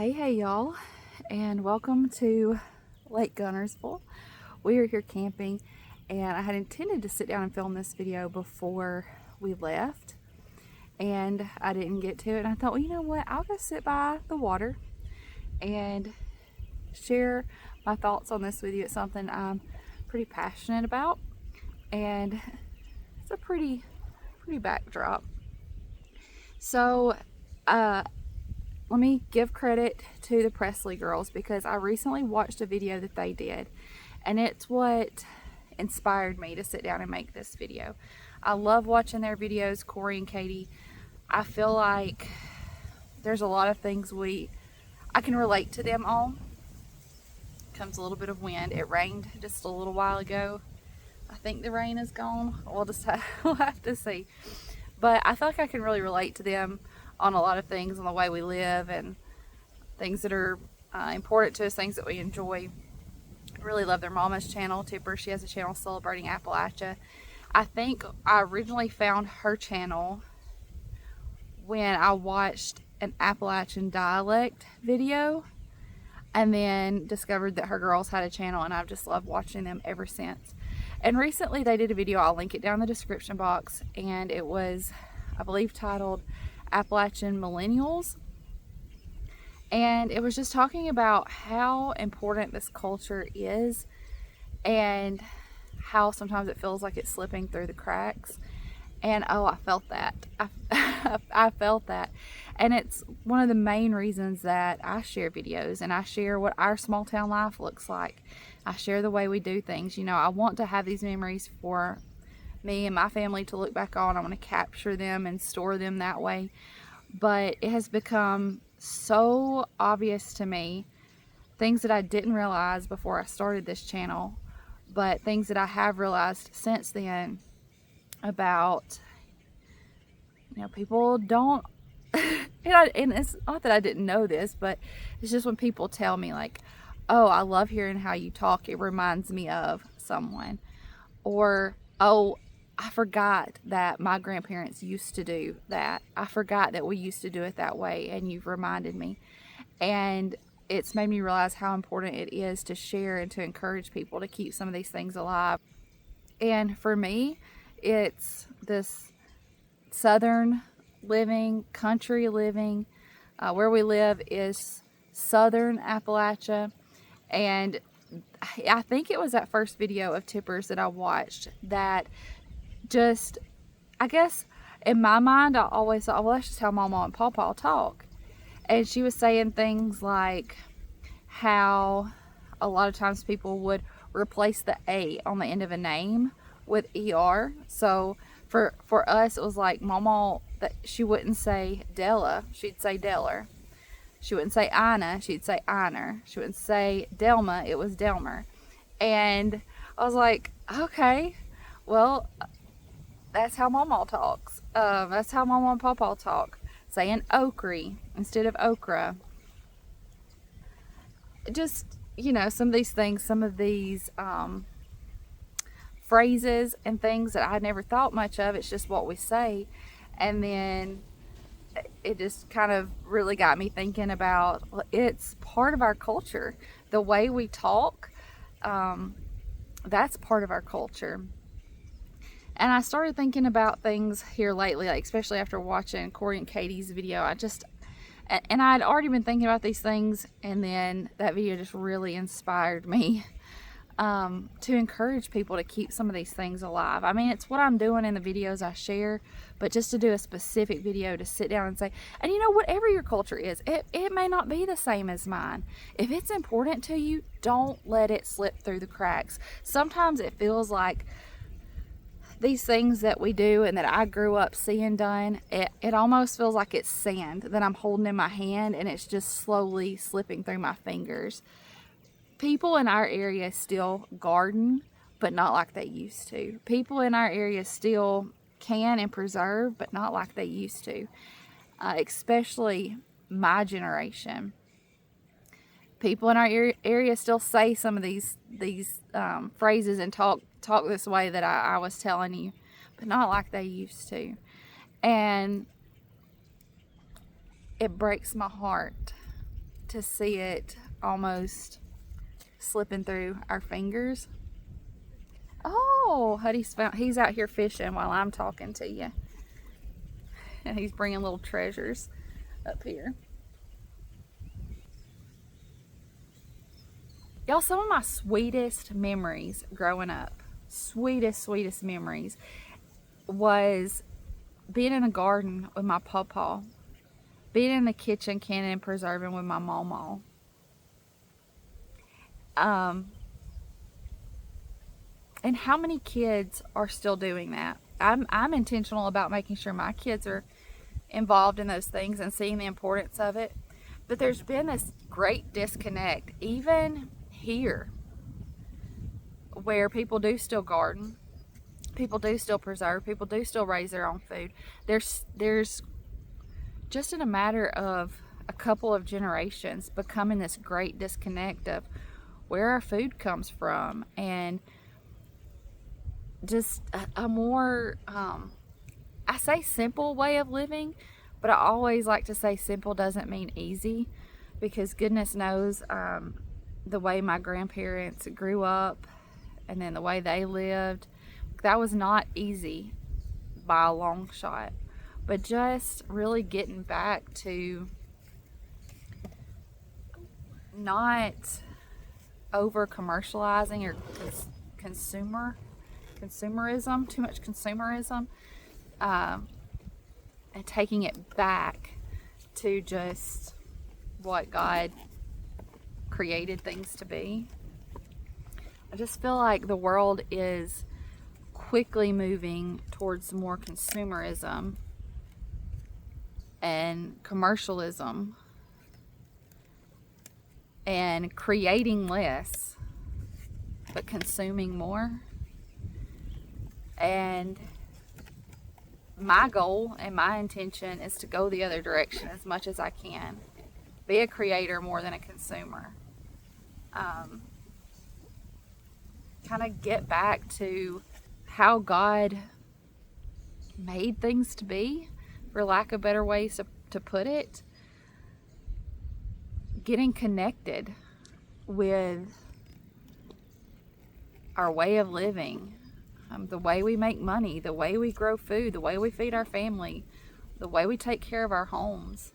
Hey y'all, and welcome to Lake Gunnersville. We are here camping, and I had intended to sit down and film this video before we left, and I didn't get to it. And I thought, well, you know what, I'll go sit by the water and share my thoughts on this with you. It's something I'm pretty passionate about, and it's a pretty backdrop. So let me give credit to the Presley girls, because I recently watched a video that they did, and it's what inspired me to sit down and make this video. I love watching their videos, Corey and Katie. I feel like there's a lot of things I can relate to them on. Comes a little bit of wind. It rained just a little while ago. I think the rain is gone. We'll have to see. But I feel like I can really relate to them on a lot of things, on the way we live and things that are important to us, things that we enjoy. I really love their mama's channel, Tipper. She has a channel celebrating Appalachia. I think I originally found her channel when I watched an Appalachian dialect video, and then discovered that her girls had a channel, and I've just loved watching them ever since. And recently they did a video, I'll link it down in the description box, and it was, I believe, titled Appalachian Millennials, and it was just talking about how important this culture is and how sometimes it feels like it's slipping through the cracks. And oh, I felt that. I felt that. And it's one of the main reasons that I share videos, and I share what our small town life looks like. I share the way we do things. You know, I want to have these memories for me and my family to look back on. I want to capture them and store them that way. But it has become so obvious to me, things that I didn't realize before I started this channel, but things that I have realized since then about, you know, people don't and it's not that I didn't know this, but it's just when people tell me like, oh, I love hearing how you talk, it reminds me of someone. Or, oh, I forgot that my grandparents used to do that. I forgot that we used to do it that way, and you've reminded me. And it's made me realize how important it is to share and to encourage people to keep some of these things alive. And for me, it's this southern living, country living. Where we live is southern Appalachia, and I think it was that first video of Tipper's that I watched that just, I guess in my mind, I always thought, well, that's just how Mama and Papa talk. And she was saying things like how a lot of times people would replace the A on the end of a name with ER. So for us, it was like Mama, that she wouldn't say Della, she'd say Deller. She wouldn't say Ina, she'd say Einer. She wouldn't say Delma, it was Delmer. And I was like, okay, well, that's how Mama talks. That's how Mama and Papa talk. Saying okra instead of okra. Just, you know, some of these things, some of these phrases and things that I never thought much of. It's just what we say. And then it just kind of really got me thinking about, it's part of our culture. The way we talk, that's part of our culture. And I started thinking about things here lately, like especially after watching Corey and Katie's video. And I had already been thinking about these things, and then that video just really inspired me to encourage people to keep some of these things alive. I mean, it's what I'm doing in the videos I share, but just to do a specific video to sit down and say, and you know, whatever your culture is, it may not be the same as mine. If it's important to you, don't let it slip through the cracks. Sometimes it feels like these things that we do and that I grew up seeing done, it almost feels like it's sand that I'm holding in my hand, and it's just slowly slipping through my fingers. People in our area still garden, but not like they used to. People in our area still can and preserve, but not like they used to. Especially my generation. People in our area still say some of these phrases and talk this way that I was telling you, but not like they used to. And it breaks my heart to see it almost slipping through our fingers. Oh, he's out here fishing while I'm talking to you. And he's bringing little treasures up here. Y'all, some of my sweetest memories growing up, sweetest memories, was being in the garden with my pawpaw, being in the kitchen canning and preserving with my mama. And how many kids are still doing that? I'm intentional about making sure my kids are involved in those things and seeing the importance of it. But there's been this great disconnect, even here, where people do still garden, people do still preserve, people do still raise their own food. There's just in a matter of a couple of generations becoming this great disconnect of where our food comes from, and just a more I say simple way of living, but I always like to say simple doesn't mean easy, because goodness knows the way my grandparents grew up and then the way they lived, that was not easy by a long shot. But just really getting back to not over commercializing or consumerism, too much consumerism, and taking it back to just what God created things to be. I just feel like the world is quickly moving towards more consumerism and commercialism and creating less but consuming more. And my goal and my intention is to go the other direction as much as I can. Be a creator more than a consumer. Kind of get back to how God made things to be, for lack of better ways to put it. Getting connected with our way of living, the way we make money, the way we grow food, the way we feed our family, the way we take care of our homes.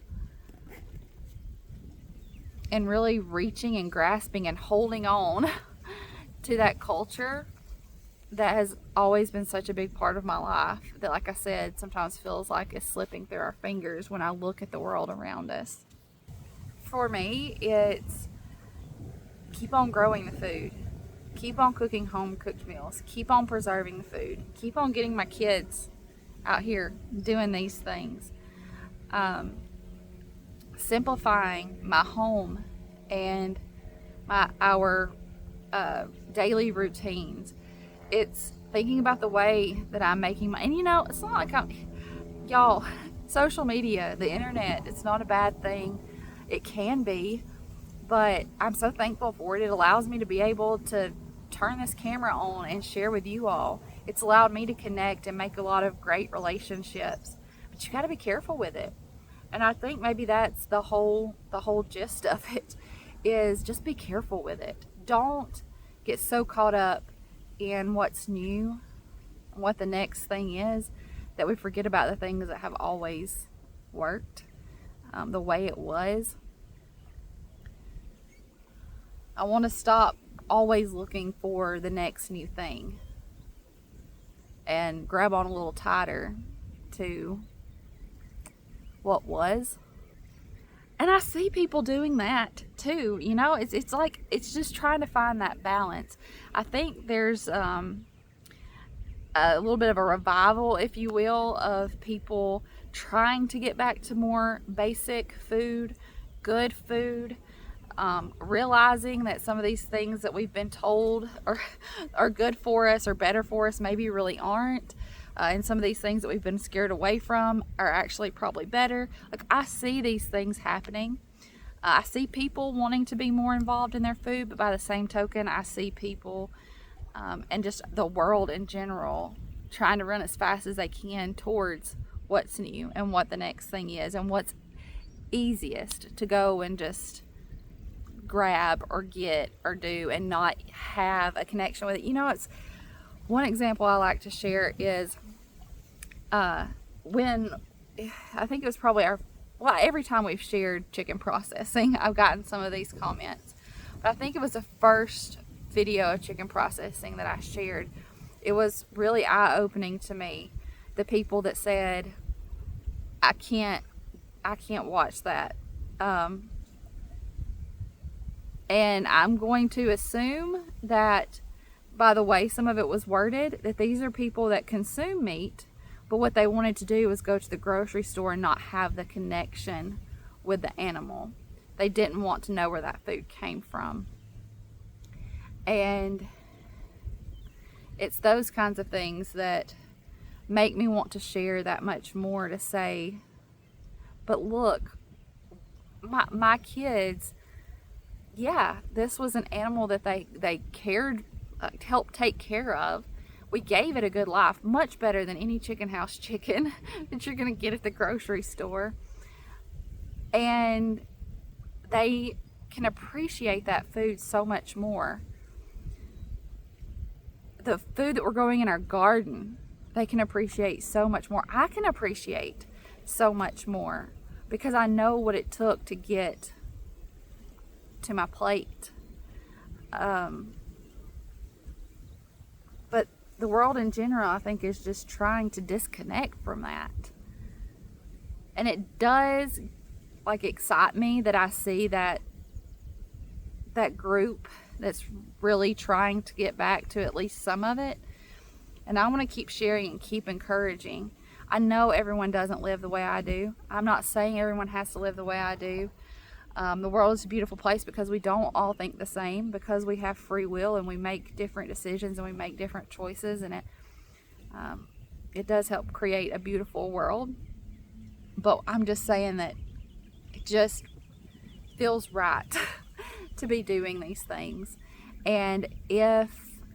And really reaching and grasping and holding on to that culture that has always been such a big part of my life, that, like I said, sometimes feels like it's slipping through our fingers when I look at the world around us. For me, it's keep on growing the food, keep on cooking home cooked meals, keep on preserving the food, keep on getting my kids out here doing these things, simplifying my home and our daily routines. It's thinking about the way that I'm making my, and you know, it's not like y'all, social media, the internet, it's not a bad thing. It can be, but I'm so thankful for it. It allows me to be able to turn this camera on and share with you all. It's allowed me to connect and make a lot of great relationships, but you got to be careful with it. And I think maybe that's the whole gist of it, is just be careful with it. Don't get so caught up in what's new, what the next thing is, that we forget about the things that have always worked the way it was. I want to stop always looking for the next new thing and grab on a little tighter to what was. And I see people doing that too, you know. It's like, it's just trying to find that balance. I think there's a little bit of a revival, if you will, of people trying to get back to more basic food, good food, realizing that some of these things that we've been told are good for us or better for us maybe really aren't. And some of these things that we've been scared away from are actually probably better. Like, I see these things happening. I see people wanting to be more involved in their food, but by the same token, I see people and just the world in general trying to run as fast as they can towards what's new and what the next thing is and what's easiest to go and just grab or get or do and not have a connection with it. You know, it's one example I like to share is when I think it was probably every time we've shared chicken processing, I've gotten some of these comments. But I think it was the first video of chicken processing that I shared. It was really eye-opening to me. The people that said, I can't watch that. And I'm going to assume that by the way some of it was worded, that these are people that consume meat, but what they wanted to do was go to the grocery store and not have the connection with the animal. They didn't want to know where that food came from. And it's those kinds of things that make me want to share that much more, to say, but look, my kids, yeah, this was an animal that they cared, helped take care of. We gave it a good life, much better than any chicken house chicken that you're going to get at the grocery store. And they can appreciate that food so much more. The food that we're growing in our garden, they can appreciate so much more. I can appreciate so much more because I know what it took to get to my plate. But the world in general, I think, is just trying to disconnect from that. And it does excite me that I see that group that's really trying to get back to at least some of it. And I want to keep sharing and keep encouraging. I know everyone doesn't live the way I do. I'm not saying everyone has to live the way I do. The world is a beautiful place because we don't all think the same, because we have free will and we make different decisions and we make different choices, and it does help create a beautiful world. But I'm just saying that it just feels right to be doing these things. And if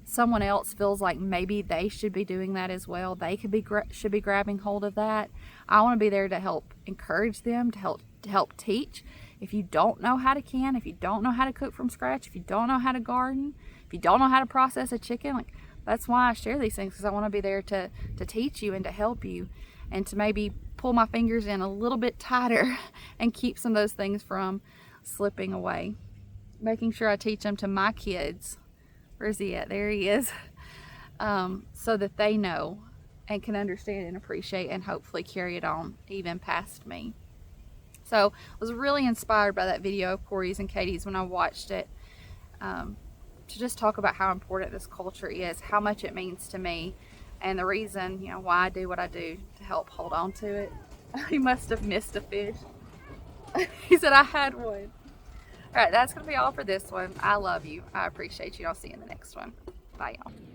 someone else feels like maybe they should be doing that as well, they should be grabbing hold of that. I want to be there to help encourage them, to help teach. If you don't know how to can, if you don't know how to cook from scratch, if you don't know how to garden, if you don't know how to process a chicken, that's why I share these things, because I want to be there to teach you and to help you, and to maybe pull my fingers in a little bit tighter and keep some of those things from slipping away. Making sure I teach them to my kids. Where's he at? There he is. So that they know and can understand and appreciate and hopefully carry it on even past me. So I was really inspired by that video of Corey's and Katie's when I watched it, to just talk about how important this culture is, how much it means to me, and the reason, why I do what I do to help hold on to it. He must have missed a fish. He said I had one. All right, that's going to be all for this one. I love you. I appreciate you. I'll see you in the next one. Bye, y'all.